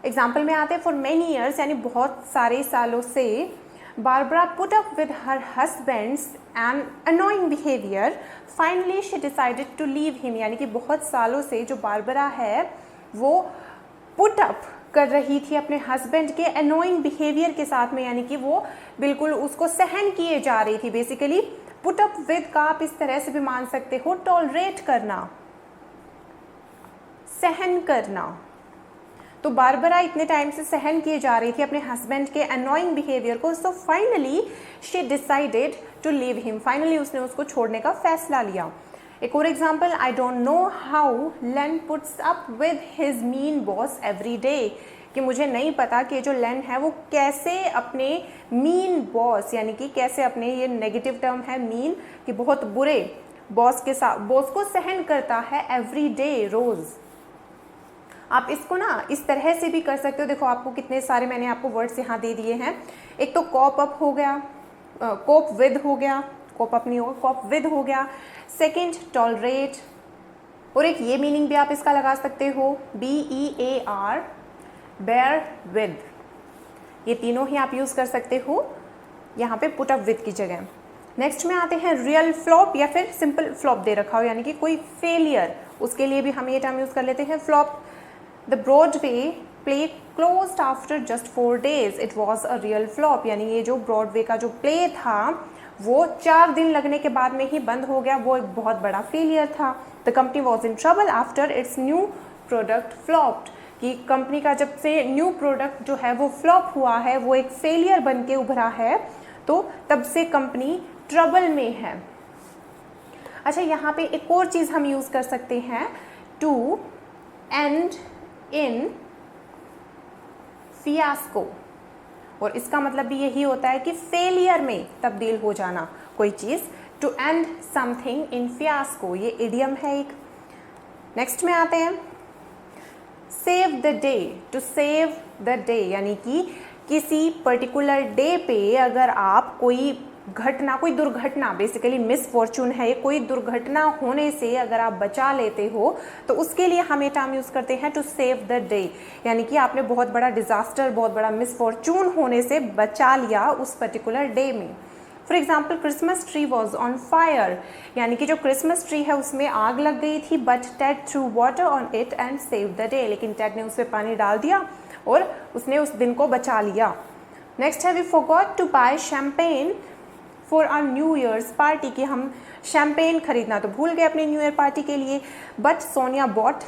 एग्जाम्पल में आते हैं फॉर मेनी ईयर्स, यानी बहुत सारे सालों से Barbara put up with her husband's and annoying behaviour, finally she decided to leave him, यानी कि बहुत सालों से जो बारबरा है वो पुट अप कर रही थी अपने हस्बैंड के अनोइंग बिहेवियर के साथ में, यानी कि वो बिल्कुल उसको सहन किए जा रही थी। बेसिकली पुट अप विद का आप इस तरह से भी मान सकते हो टॉलरेट करना, सहन करना। तो बारबरा इतने टाइम से सहन किए जा रही थी अपने हस्बैंड के अनोइंग बिहेवियर को, so finally she decided to leave him, finally उसने उसको छोड़ने का फैसला लिया। एक और example, I don't know how Len puts up with his mean boss every day, कि मुझे नहीं पता कि जो लेन है वो कैसे अपने मीन बॉस, यानी कि कैसे अपने, ये नेगेटिव टर्म है मीन, कि बहुत बुरे बॉस के साथ, बॉस को सहन करता है एवरी डे, रोज। आप इसको ना इस तरह से भी कर सकते हो, देखो आपको कितने सारे मैंने आपको वर्ड्स यहाँ दे दिए हैं। एक तो कॉप अप हो गया, कोप विद हो गया, कोप अप नहीं होगा, कोप विद हो गया। सेकंड टॉलरेट, और एक ये मीनिंग भी आप इसका लगा सकते हो BEAR, बेयर विद, ये तीनों ही आप यूज कर सकते हो यहाँ पे पुट अप विद की जगह। नेक्स्ट में आते हैं रियल फ्लॉप या फिर सिंपल फ्लॉप दे रखा हो यानी कि कोई फेलियर, उसके लिए भी हम ये टर्म यूज़ कर लेते हैं flop. The Broadway play closed after just 4 days, it was a real flop, यानी ये जो ब्रॉडवे का जो प्ले था वो 4 दिन लगने के बाद में ही बंद हो गया, वो एक बहुत बड़ा फेलियर था। The company was in trouble after it's new product flopped, कि कंपनी का जब से न्यू प्रोडक्ट जो है वो फ्लॉप हुआ है, वो एक फेलियर बन के उभरा है, तो तब से कंपनी ट्रबल में है। अच्छा, यहाँ पे एक और चीज़ हम यूज़ कर सकते हैं, टू एंड इन फियास्को, और इसका मतलब भी यही होता है कि फेलियर में तब्दील हो जाना कोई चीज़, to end something in fiasco, ये इडियम है एक। नेक्स्ट में आते हैं save the day, to save the day, यानी कि किसी पर्टिकुलर डे पे अगर आप कोई घटना, कोई दुर्घटना, बेसिकली मिसफॉर्चून है, कोई दुर्घटना होने से अगर आप बचा लेते हो तो उसके लिए हम ये टर्म यूज़ करते हैं टू सेव द डे, यानी कि आपने बहुत बड़ा डिजास्टर, बहुत बड़ा मिसफॉर्चून होने से बचा लिया उस पर्टिकुलर डे में। For example Christmas tree was on fire, यानी कि जो क्रिसमस ट्री है उसमें आग लग गई थी, but Ted through water on it and save the day, लेकिन टेड ने उस पर पानी डाल दिया और उसने उस दिन को बचा लिया। नेक्स्ट है we forgot to buy champagne for our new year's party, कि हम शैम्पेन खरीदना तो भूल गए अपने न्यू ईयर पार्टी के लिए, but Sonia brought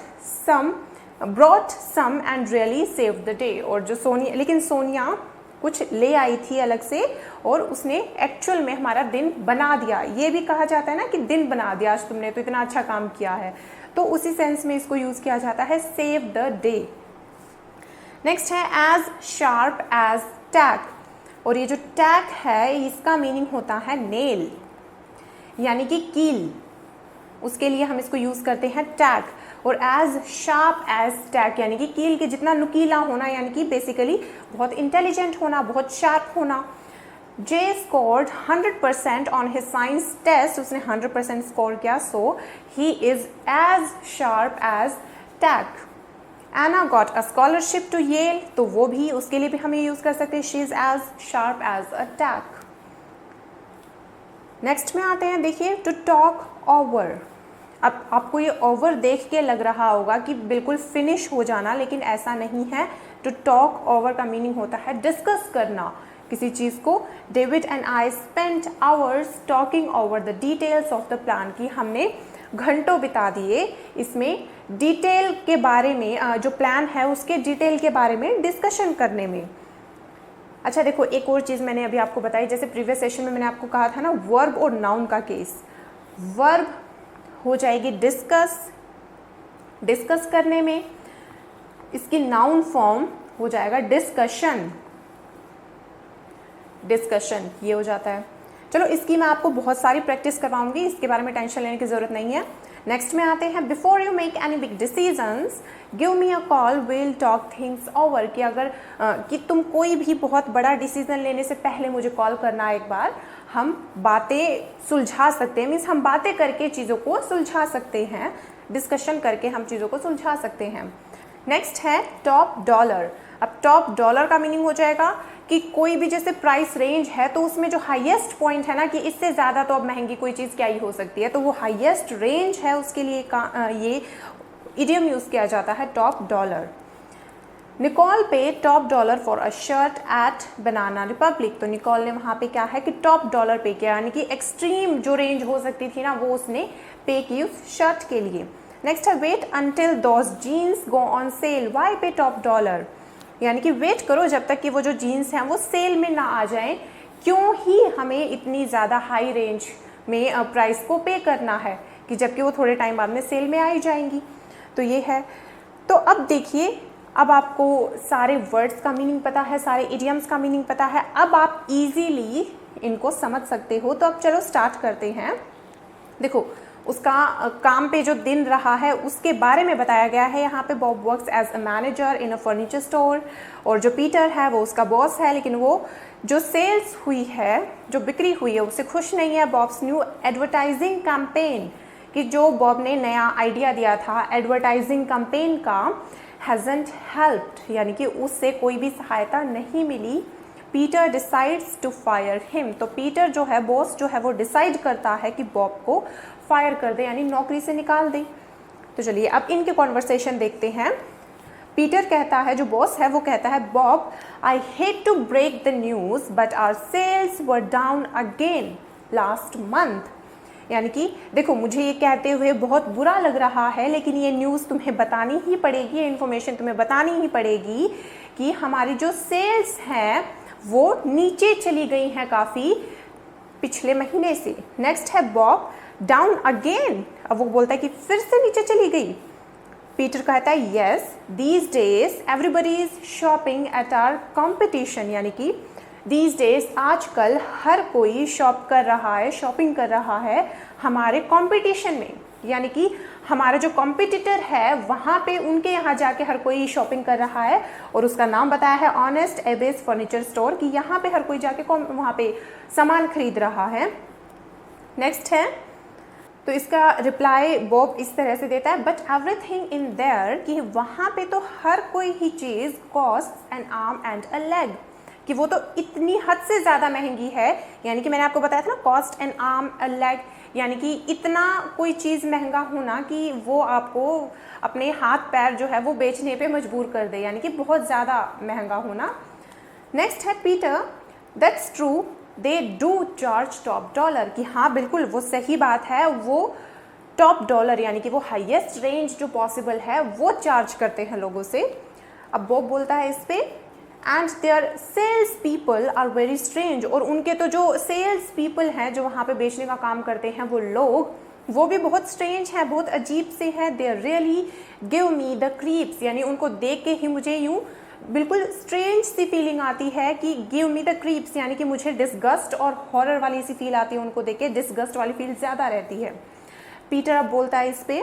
some and really save the day, और जो सोनिया कुछ ले आई थी अलग से और उसने एक्चुअल में हमारा दिन बना दिया। ये भी कहा जाता है ना कि दिन बना दिया, आज तुमने तो इतना अच्छा काम किया है, तो उसी सेंस में इसको यूज़ किया जाता है सेव द डे। नेक्स्ट है एज शार्प एज टैक, और ये जो टैक है इसका मीनिंग होता है नेल, यानी कि कील, उसके लिए हम इसको यूज़ करते हैं टैक। और एज शार्प एज टैक, यानी कि कील के जितना नुकीला होना, यानी कि बेसिकली बहुत इंटेलिजेंट होना, बहुत शार्प होना। Jay scored 100% on his science test, उसने 100% स्कोर किया, so he is as sharp as tack. Anna got a scholarship to Yale, तो वो भी, उसके लिए भी हमें यूज़ कर सकते हैं she is as sharp as a tack. Next में आते हैं, देखिए टू टॉक ओवर। अब आपको ये ओवर देख के लग रहा होगा कि बिल्कुल फिनिश हो जाना, लेकिन ऐसा नहीं है। टू टॉक ओवर का मीनिंग होता है डिस्कस करना किसी चीज़ को। David and I spent hours talking over the details of the plan, की हमने घंटों बिता दिए इसमें डिटेल के बारे में, जो प्लान है उसके डिटेल के बारे में डिस्कशन करने में। अच्छा देखो, एक और चीज़ मैंने अभी आपको बताई, जैसे प्रीवियस सेशन में मैंने आपको कहा था ना वर्ब और नाउन का केस। वर्ब हो जाएगी डिस्कस करने में, इसकी नाउन फॉर्म हो जाएगा डिस्कशन, ये हो जाता है। चलो इसकी मैं आपको बहुत सारी प्रैक्टिस करवाऊंगी, इसके बारे में टेंशन लेने की ज़रूरत नहीं है। नेक्स्ट में आते हैं, before you make any big decisions give me a call, will talk things over, कि अगर कि तुम कोई भी बहुत बड़ा डिसीजन लेने से पहले मुझे कॉल करना एक बार, हम बातें सुलझा सकते हैं, मीन्स हम बातें करके चीज़ों को सुलझा सकते हैं, डिस्कशन करके हम चीज़ों को सुलझा सकते हैं। नेक्स्ट है टॉप डॉलर। अब टॉप डॉलर का मीनिंग हो जाएगा कि कोई भी जैसे प्राइस रेंज है तो उसमें जो हाईएस्ट पॉइंट है ना, कि इससे ज़्यादा तो अब महंगी कोई चीज़ क्या ही हो सकती है, तो वो हाईएस्ट रेंज है, उसके लिए ये इडियम यूज़ किया जाता है टॉप डॉलर। निकोल पे top dollar for a shirt eight banana Republic, तो निकोल ने वहाँ पे क्या है कि टॉप डॉलर पे किया, यानी कि एक्सट्रीम जो रेंज हो सकती थी ना वो उसने पे की उस शर्ट के लिए। नेक्स्ट है wait until those jeans go on sale, why pay top dollar, यानी कि वेट करो जब तक कि वो जो जीन्स हैं वो सेल में ना आ जाएं, क्यों ही हमें इतनी ज़्यादा हाई रेंज में प्राइस को पे करना है, कि जबकि वो थोड़े टाइम बाद में सेल में आ ही जाएंगी। तो ये है। तो अब देखिए, अब आपको सारे वर्ड्स का मीनिंग पता है, सारे इडियम्स का मीनिंग पता है, अब आप इजीली इनको समझ सकते हो। तो अब चलो स्टार्ट करते हैं। देखो, उसका काम पे जो दिन रहा है उसके बारे में बताया गया है यहाँ पे। Bob works as a manager in a furniture store, और जो पीटर है वो उसका बॉस है, लेकिन वो जो सेल्स हुई है, जो बिक्री हुई है, उससे खुश नहीं है। बॉब्स न्यू एडवर्टाइजिंग कैंपेन, कि जो बॉब ने नया आइडिया दिया था एडवर्टाइजिंग कैंपेन का, हैजंट हेल्प्ड, यानी कि उससे कोई भी सहायता नहीं मिली। Peter decides to fire him. तो पीटर जो है, बॉस जो है, वो डिसाइड करता है कि बॉब को फायर कर दे, यानी नौकरी से निकाल दे। तो चलिए अब इनके कॉन्वर्सेशन देखते हैं। पीटर कहता है, जो बॉस है वो कहता है, Bob I hate to break the news but our sales were down again last month. यानी कि देखो, मुझे ये कहते हुए बहुत बुरा लग रहा है, लेकिन ये न्यूज़ तुम्हें बतानी ही पड़ेगी, ये इन्फॉर्मेशन तुम्हें बतानी ही पड़ेगी कि हमारी जो सेल्स हैं वो नीचे चली गई हैं काफ़ी पिछले महीने से। नेक्स्ट है बॉब डाउन अगेन। अब वो बोलता है कि फिर से नीचे चली गई। पीटर कहता है yes these days everybody is shopping at our competition. यानी कि दीज डेज आजकल हर कोई शॉप कर रहा है, शॉपिंग कर रहा है हमारे कंपटीशन में। यानी कि हमारा जो कॉम्पिटिटर है वहाँ पे उनके यहाँ जाके हर कोई शॉपिंग कर रहा है, और उसका नाम बताया है ऑनेस्ट एबेस फर्नीचर स्टोर, कि यहाँ पे हर कोई जाके वहाँ पे सामान खरीद रहा है। नेक्स्ट है, तो इसका रिप्लाई बॉब इस तरह से देता है, बट एवरीथिंग इन देयर, कि वहाँ पे तो हर कोई ही चीज़ cost an arm and a leg, कि वो तो इतनी हद से ज़्यादा महंगी है। यानी कि मैंने आपको बताया था ना, cost an arm a leg, यानी कि इतना कोई चीज़ महंगा होना कि वो आपको अपने हाथ पैर जो है वो बेचने पे मजबूर कर दे, यानी कि बहुत ज़्यादा महंगा होना। नेक्स्ट है Peter that's true they do charge top dollar, कि हाँ बिल्कुल वो सही बात है, वो टॉप डॉलर यानी कि वो हाईएस्ट रेंज जो पॉसिबल है वो चार्ज करते हैं लोगों से। अब बॉब बोलता है इस पे, and their sales people are very strange, और उनके तो जो सेल्स पीपल हैं जो वहाँ पे बेचने का काम करते हैं वो लोग, वो भी बहुत स्ट्रेंज हैं, बहुत अजीब से हैं। They really give me the creeps, यानी उनको देख के ही मुझे यूँ बिल्कुल स्ट्रेंज सी फीलिंग आती है कि गिव मी द क्रीप्स, यानी कि मुझे डिस्गस्ट और हॉरर वाली सी फील आती है, उनको देख के डिस्गस्ट वाली फील ज़्यादा रहती है। पीटर अब बोलता है इस पे,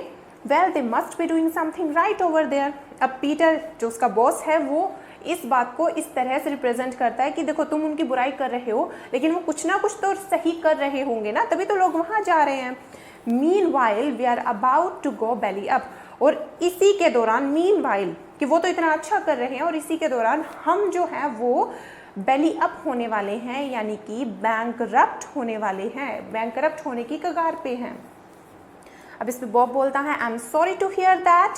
well they must be doing something right over there. अब पीटर जो उसका बॉस है वो इस बात को इस तरह से रिप्रेजेंट करता है कि देखो तुम उनकी बुराई कर रहे हो, लेकिन वो कुछ ना कुछ तो सही कर रहे होंगे ना, तभी तो लोग वहाँ जा रहे हैं। Meanwhile we are about to go belly up, और इसी के दौरान, मीनवाइल कि वो तो इतना अच्छा कर रहे हैं, और इसी के दौरान हम जो हैं वो बेली अप होने वाले हैं, यानी कि बैंकरप्ट होने वाले हैं, बैंकरप्ट होने की कगार पे हैं। अब इस पे बॉब बोलता है, I am sorry to hear that,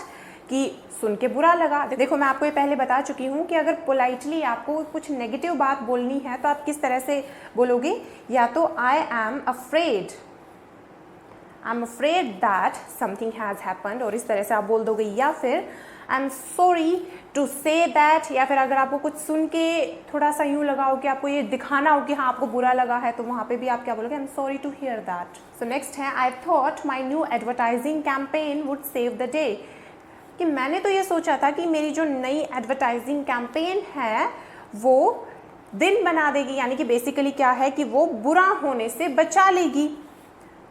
कि सुन के बुरा लगा। देखो मैं आपको ये पहले बता चुकी हूँ कि अगर पोलाइटली आपको कुछ नेगेटिव बात बोलनी है तो आप किस तरह से बोलोगे, या तो I am afraid that something has happened, और इस तरह से आप बोल दोगे, या फिर I am sorry to say that, या फिर अगर आपको कुछ सुन के थोड़ा सा यूँ लगा हो कि आपको ये दिखाना हो कि हाँ आपको बुरा लगा है, तो वहाँ पे भी आप क्या बोलोगे, I am sorry to hear that. So next है, I thought my new advertising campaign would save the day, कि मैंने तो ये सोचा था कि मेरी जो नई एडवर्टाइजिंग कैंपेन है वो दिन बना देगी, यानी कि बेसिकली क्या है कि वो बुरा होने से बचा लेगी।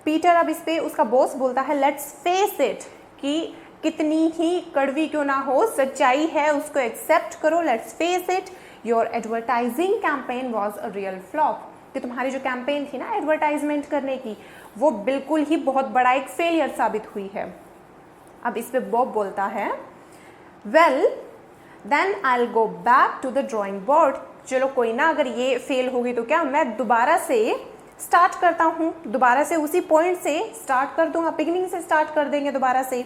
पीटर अब इस पे उसका बॉस बोलता है, लेट्स फेस इट, कि कितनी ही कड़वी क्यों ना हो, सच्चाई है उसको एक्सेप्ट करो, let's face it, your advertising campaign was a real flop, कि तुम्हारी जो कैंपेन थी ना एडवर्टाइजमेंट करने की, वो बिल्कुल ही बहुत बड़ा एक फेलियर साबित हुई है। अब इस पे बॉब बोलता है, well then I will go back to the drawing board, चलो कोई ना, अगर ये फेल होगी तो क्या, मैं दोबारा से स्टार्ट करता हूँ, दोबारा से उसी पॉइंट से स्टार्ट कर दूंगा, बिगिनिंग से स्टार्ट कर देंगे दोबारा से।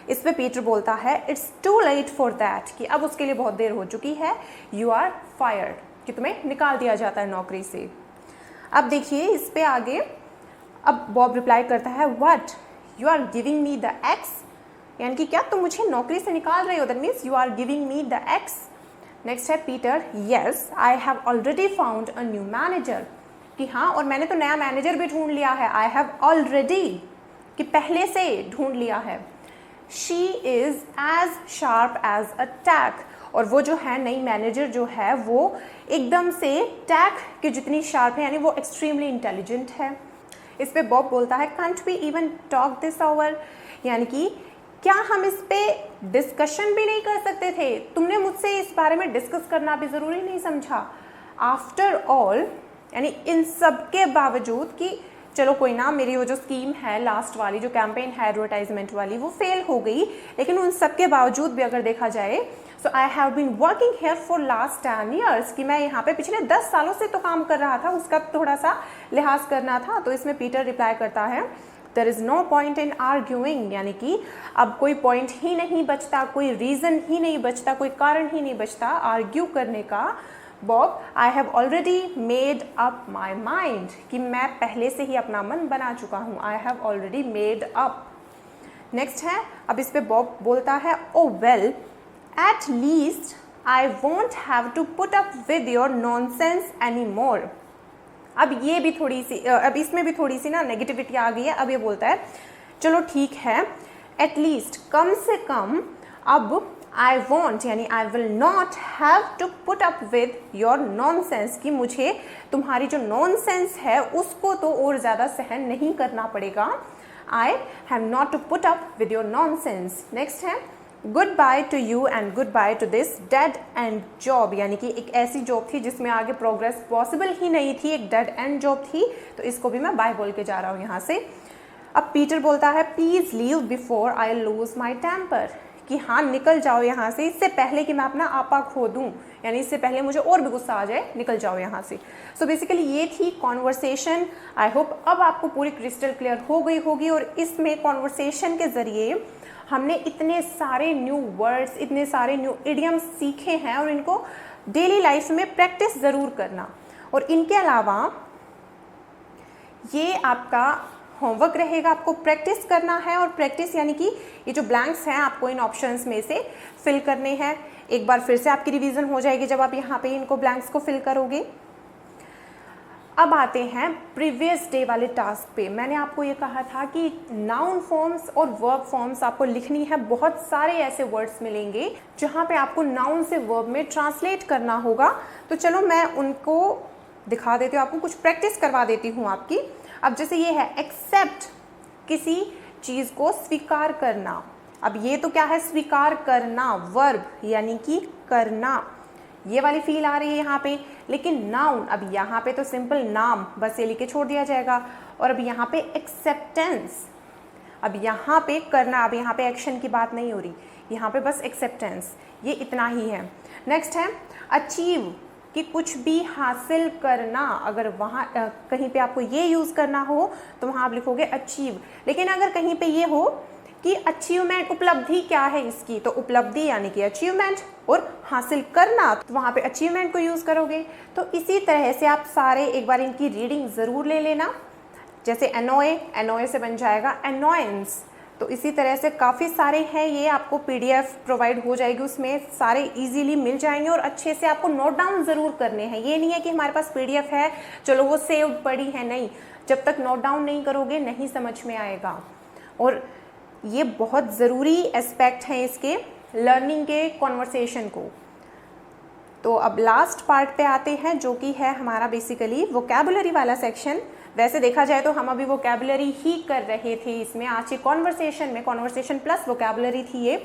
इस पे पीटर बोलता है, it's too late for that, कि अब उसके लिए बहुत देर हो चुकी है, यू आर फायर्ड, कि तुम्हें निकाल दिया जाता है नौकरी से। अब देखिए इस पे आगे, अब बॉब रिप्लाई करता है, what you are giving me the axe, यानी कि क्या तुम मुझे नौकरी से निकाल रहे हो, that means you are giving me the axe. Next है Peter, yes I have already found a new manager, कि हाँ और मैंने तो नया मैनेजर भी ढूंढ लिया है, आई हैव ऑलरेडी, कि पहले से ढूंढ लिया है। She is as sharp as a tack, और वो जो है नई मैनेजर जो है वो एकदम से टैक के जितनी शार्प है, यानी वो एक्सट्रीमली इंटेलिजेंट है। इस पे बॉब बोलता है, can't we even talk this over, यानी कि क्या हम इस पे डिस्कशन भी नहीं कर सकते थे, तुमने मुझसे इस बारे में डिस्कस करना भी ज़रूरी नहीं समझा। आफ्टर ऑल, यानी इन सब के बावजूद कि चलो कोई ना, मेरी वो जो स्कीम है लास्ट वाली जो कैंपेन है एडवर्टाइजमेंट वाली वो फेल हो गई, लेकिन उन सब के बावजूद भी अगर देखा जाए so I have been working here for last 10 years, कि मैं यहाँ पे पिछले 10 सालों से तो काम कर रहा था, उसका थोड़ा सा लिहाज करना था। तो इसमें पीटर रिप्लाई करता है there is no point in arguing, यानी कि अब कोई पॉइंट ही नहीं बचता, कोई रीज़न ही नहीं बचता, कोई कारण ही नहीं बचता आर्ग्यू करने का। Bob, I have already made up my mind, कि मैं पहले से ही अपना मन बना चुका हूँ। I have already made up. Next है, अब इस पे बॉब बोलता है oh well at least I won't have to put up with your nonsense any more. अब ये भी थोड़ी सी, अब इसमें भी थोड़ी सी ना नेगेटिविटी आ गई है। अब ये बोलता है चलो ठीक है, एटलीस्ट कम से कम अब आई वॉन्ट यानी I will not have to put up with your nonsense, कि मुझे तुम्हारी जो नॉनसेंस है उसको तो और ज़्यादा सहन नहीं करना पड़ेगा। I have not to put up with your nonsense. Next है goodbye to you and goodbye to this dead end job, यानी कि एक ऐसी जॉब थी जिसमें आगे प्रोग्रेस पॉसिबल ही नहीं थी, एक डेड एंड जॉब थी, तो इसको भी मैं बाय बोल के जा रहा हूँ यहाँ से। अब पीटर बोलता है please leave before I lose my temper, कि हाँ निकल जाओ यहाँ से, इससे पहले कि मैं अपना आपा खो दूँ, यानी इससे पहले मुझे और भी गुस्सा आ जाए, निकल जाओ यहाँ से। सो बेसिकली ये थी कॉन्वर्सेशन। आई होप अब आपको पूरी क्रिस्टल क्लियर हो गई होगी। और इसमें कॉन्वर्सेशन के ज़रिए हमने इतने सारे न्यू वर्ड्स, इतने सारे न्यू इडियम्स सीखे हैं, और इनको डेली लाइफ में प्रैक्टिस ज़रूर करना। और इनके अलावा ये आपका होमवर्क रहेगा, आपको प्रैक्टिस करना है। और प्रैक्टिस यानी कि ये जो ब्लैंक्स हैं आपको इन ऑप्शंस में से फिल करने हैं। एक बार फिर से आपकी रिवीजन हो जाएगी जब आप यहाँ पे इनको ब्लैंक्स को फिल करोगे। अब आते हैं प्रीवियस डे वाले टास्क पे। मैंने आपको ये कहा था कि नाउन फॉर्म्स और वर्ब फॉर्म्स आपको लिखनी है। बहुत सारे ऐसे वर्ड्स मिलेंगे जहाँ पे आपको नाउन से वर्ब में ट्रांसलेट करना होगा। तो चलो मैं उनको दिखा देती हूँ, आपको कुछ प्रैक्टिस करवा देती हूँ आपकी। अब जैसे ये है एक्सेप्ट, किसी चीज़ को स्वीकार करना। अब ये तो क्या है, स्वीकार करना, वर्ब यानी कि करना, ये वाली फील आ रही है यहाँ पे। लेकिन नाउन, अब यहाँ पे तो सिंपल नाम बस ये लिख के छोड़ दिया जाएगा। और अब यहाँ पे एक्सेप्टेंस, अब यहाँ पे करना, अब यहाँ पे एक्शन की बात नहीं हो रही, यहाँ पे बस एक्सेप्टेंस, ये इतना ही है। नेक्स्ट है अचीव, कि कुछ भी हासिल करना। अगर वहाँ कहीं पे आपको ये यूज़ करना हो तो वहाँ आप लिखोगे अचीव। लेकिन अगर कहीं पे ये हो कि अचीवमेंट, उपलब्धि क्या है इसकी, तो उपलब्धि यानी कि अचीवमेंट, और हासिल करना तो वहाँ पे अचीवमेंट को यूज़ करोगे। तो इसी तरह से आप सारे एक बार इनकी रीडिंग ज़रूर ले लेना। जैसे एनोए, एनोए से बन जाएगा एनोयंस। तो इसी तरह से काफ़ी सारे हैं, ये आपको पीडीएफ प्रोवाइड हो जाएगी, उसमें सारे इजीली मिल जाएंगे। और अच्छे से आपको नोट डाउन ज़रूर करने हैं। ये नहीं है कि हमारे पास पीडीएफ है चलो वो सेव पड़ी है, नहीं, जब तक नोट डाउन नहीं करोगे नहीं समझ में आएगा। और ये बहुत ज़रूरी एस्पेक्ट हैं इसके लर्निंग के कॉन्वर्सेशन को। तो अब लास्ट पार्ट पे आते हैं जो कि है हमारा बेसिकली वोकैबुलरी वाला सेक्शन। वैसे देखा जाए तो हम अभी वोकैबुलरी ही कर रहे थे इसमें, आज के कॉन्वर्सेशन में, कॉन्वर्सेशन प्लस वोकैबुलरी थी ये।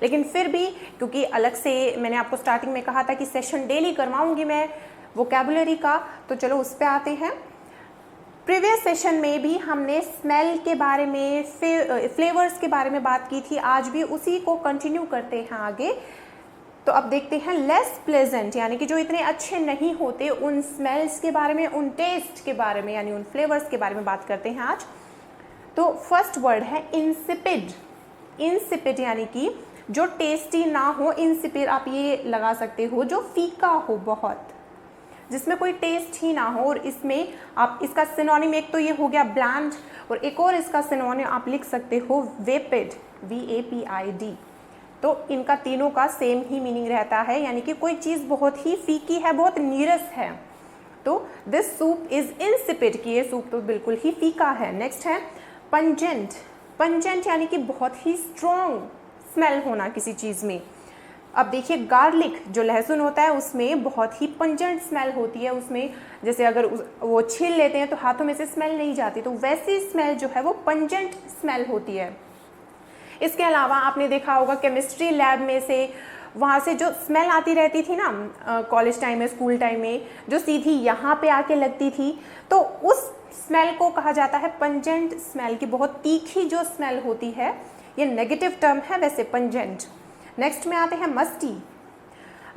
लेकिन फिर भी क्योंकि अलग से मैंने आपको स्टार्टिंग में कहा था कि सेशन डेली करवाऊंगी मैं वोकैबुलरी का, तो चलो उस पर आते हैं। प्रीवियस सेशन में भी हमने स्मेल के बारे में, फ्लेवर्स के बारे में बात की थी, आज भी उसी को कंटिन्यू करते हैं आगे। तो अब देखते हैं लेस प्लेजेंट, यानी कि जो इतने अच्छे नहीं होते, उन स्मेल्स के बारे में, उन टेस्ट के बारे में, यानी उन फ्लेवर्स के बारे में बात करते हैं आज। तो फर्स्ट वर्ड है इंसिपिड। इंसिपिड यानी कि जो टेस्टी ना हो, इंसिपिड आप ये लगा सकते हो जो फीका हो बहुत, जिसमें कोई टेस्ट ही ना हो। और इसमें आप इसका सिनोनिम, एक तो ये हो गया ब्लैंड, और एक और इसका सिनोनिम आप लिख सकते हो वेपिड, VAPID। तो इनका तीनों का सेम ही मीनिंग रहता है, यानी कि कोई चीज़ बहुत ही फीकी है, बहुत नीरस है। तो दिस सूप इज़ इंसिपिड, कि ये सूप तो बिल्कुल ही फीका है। नेक्स्ट है पंजेंट। पंजेंट यानी कि बहुत ही स्ट्रॉन्ग स्मेल होना किसी चीज़ में। अब देखिए गार्लिक, जो लहसुन होता है उसमें बहुत ही पंजेंट स्मेल होती है। उसमें जैसे अगर वो छील लेते हैं तो हाथों में से स्मेल नहीं जाती, तो वैसी स्मेल जो है वो पंजेंट स्मेल होती है। इसके अलावा आपने देखा होगा केमिस्ट्री लैब में से, वहाँ से जो स्मेल आती रहती थी ना कॉलेज टाइम में, स्कूल टाइम में, जो सीधी यहाँ पे आके लगती थी, तो उस स्मेल को कहा जाता है पंजेंट स्मेल, की बहुत तीखी जो स्मेल होती है। ये नेगेटिव टर्म है वैसे पंजेंट। नेक्स्ट में आते हैं मस्टी।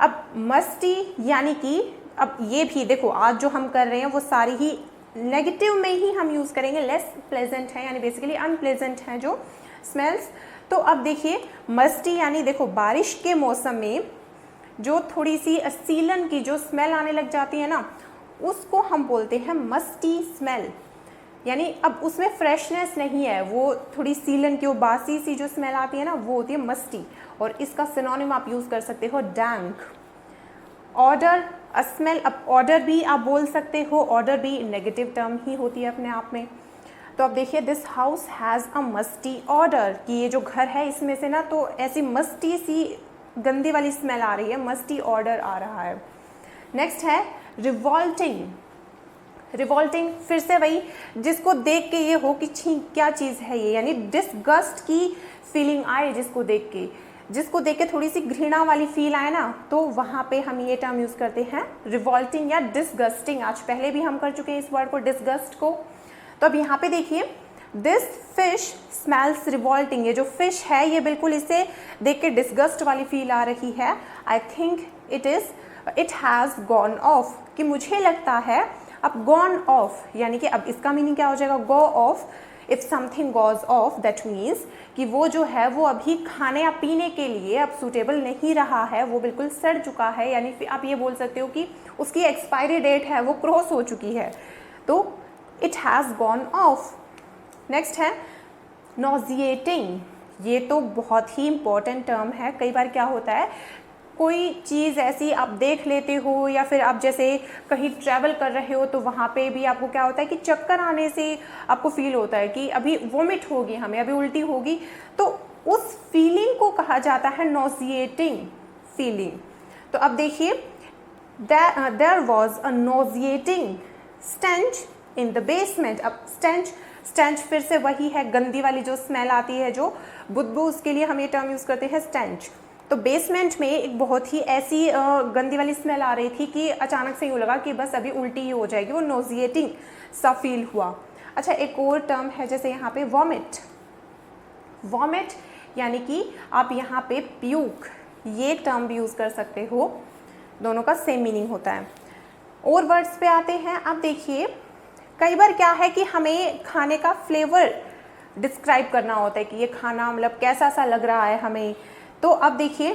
अब मस्टी यानी कि अब ये भी देखो, आज जो हम कर रहे हैं वो सारी ही नेगेटिव में ही हम यूज़ करेंगे, लेस प्लेजेंट है यानी बेसिकली अनप्लेजेंट हैं जो स्मेल्स। तो अब देखिए मस्टी यानी देखो बारिश के मौसम में जो थोड़ी सी सीलन की जो स्मेल आने लग जाती है ना, उसको हम बोलते हैं मस्टी स्मेल। यानी अब उसमें फ्रेशनेस नहीं है, वो थोड़ी सीलन की वो बासी सी जो स्मेल आती है ना, वो होती है मस्टी। और इसका सिनोनिम आप यूज़ कर सकते हो डैंक। ऑडर, अ स्मेल, अब ऑडर भी आप बोल सकते हो, ऑडर भी नेगेटिव टर्म ही होती है अपने आप में। तो अब देखिए this house has a musty order, कि ये जो घर है इसमें से ना तो ऐसी मस्टी सी गंदी वाली स्मेल आ रही है, मस्टी ऑडर आ रहा है। नेक्स्ट है रिवॉल्टिंग। रिवॉल्टिंग फिर से वही जिसको देख के ये हो कि छी क्या चीज़ है ये, यानी डिसगस्ट की फीलिंग आए जिसको देख के थोड़ी सी घृणा वाली फील आए ना, तो वहाँ पे हम ये टर्म यूज़ करते हैं रिवॉल्टिंग या डिसगस्टिंग। आज पहले भी हम कर चुके हैं इस वर्ड को, डिसगस्ट को। तो अब यहाँ पे देखिए दिस फिश स्मेल्स रिवॉल्टिंग, ये जो फिश है ये बिल्कुल इसे देख के डिसगस्ट वाली फील आ रही है। I think it has gone of, कि मुझे लगता है अब गॉन ऑफ यानी कि अब इसका मीनिंग क्या हो जाएगा, go off. If something goes off that means कि वो जो है वो अभी खाने या पीने के लिए अब सूटेबल नहीं रहा है, वो बिल्कुल सड़ चुका है, यानी आप ये बोल सकते हो कि उसकी एक्सपायरी डेट है वो क्रॉस हो चुकी है, तो it has gone of. Next है नॉजिएटिंग। ये तो बहुत ही इम्पॉर्टेंट टर्म है। कई बार क्या होता है, कोई चीज़ ऐसी आप देख लेते हो या फिर आप जैसे कहीं ट्रैवल कर रहे हो तो वहाँ पे भी आपको क्या होता है कि चक्कर आने से आपको फील होता है कि अभी वोमिट होगी, हमें अभी उल्टी होगी, तो उस फीलिंग को कहा जाता है नॉजिएटिंग फीलिंग। तो अब देखिए there was a nauseating stench in the basement. अब स्टेंच फिर से वही है, गंदी वाली जो स्मेल आती है, जो बुदबू, उसके लिए हम ये टर्म यूज़ करते हैं स्टेंच। तो बेसमेंट में एक बहुत ही ऐसी गंदी वाली स्मेल आ रही थी कि अचानक से यूँ लगा कि बस अभी उल्टी ही हो जाएगी, वो नोजिएटिंग सा फील हुआ। अच्छा, एक और टर्म है जैसे यहाँ पे वॉमिट। वॉमिट यानी कि आप यहाँ पे प्यूक, ये टर्म भी यूज़ कर सकते हो, दोनों का सेम मीनिंग होता है। और वर्ड्स पे आते हैं। आप देखिए कई बार क्या है कि हमें खाने का फ्लेवर डिस्क्राइब करना होता है कि ये खाना मतलब कैसा सा लग रहा है हमें। तो अब देखिए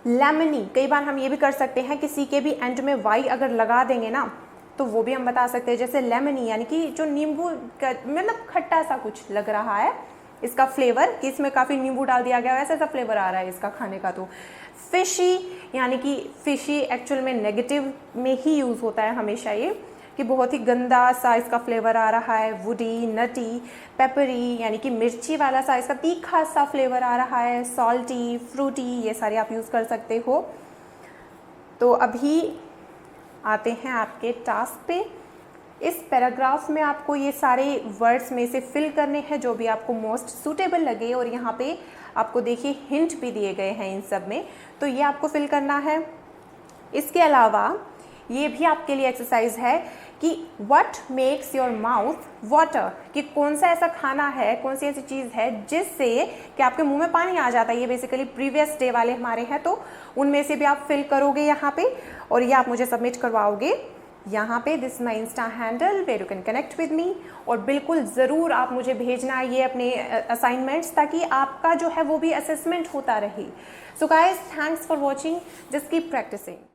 लेमनी, कई बार हम ये भी कर सकते हैं किसी के भी एंड में वाई अगर लगा देंगे ना तो वो भी हम बता सकते हैं, जैसे लेमनी यानी कि जो नींबू का मतलब खट्टा सा कुछ लग रहा है इसका फ्लेवर, कि इसमें काफ़ी नींबू डाल दिया गया, वैसा सा फ्लेवर आ रहा है इसका खाने का। तो फिशी यानी कि फिशी एक्चुअल में नेगेटिव में ही यूज़ होता है हमेशा ये, कि बहुत ही गंदा सा इसका फ्लेवर आ रहा है। वुडी, नटी, पेपरी यानी कि मिर्ची वाला सा इसका तीखा सा फ्लेवर आ रहा है। सॉल्टी, फ्रूटी, ये सारे आप यूज़ कर सकते हो। तो अभी आते हैं आपके टास्क पे। इस पैराग्राफ में आपको ये सारे वर्ड्स में से फिल करने हैं जो भी आपको मोस्ट सूटेबल लगे, और यहाँ पे आपको देखिए हिंट भी दिए गए हैं इन सब में, तो ये आपको फिल करना है। इसके अलावा ये भी आपके लिए एक्सरसाइज है कि what makes your mouth water, कि कौन सा ऐसा खाना है, कौन सी ऐसी चीज़ है जिससे कि आपके मुंह में पानी आ जाता है। ये बेसिकली प्रीवियस डे वाले हमारे हैं, तो उनमें से भी आप फिल करोगे यहाँ पे, और ये आप मुझे सबमिट करवाओगे यहाँ पे। This my insta handle where you can connect with me, और बिल्कुल ज़रूर आप मुझे भेजना ये अपने असाइनमेंट्स, ताकि आपका जो है वो भी असेसमेंट होता रहे। So guys, thanks for watching, just keep practising.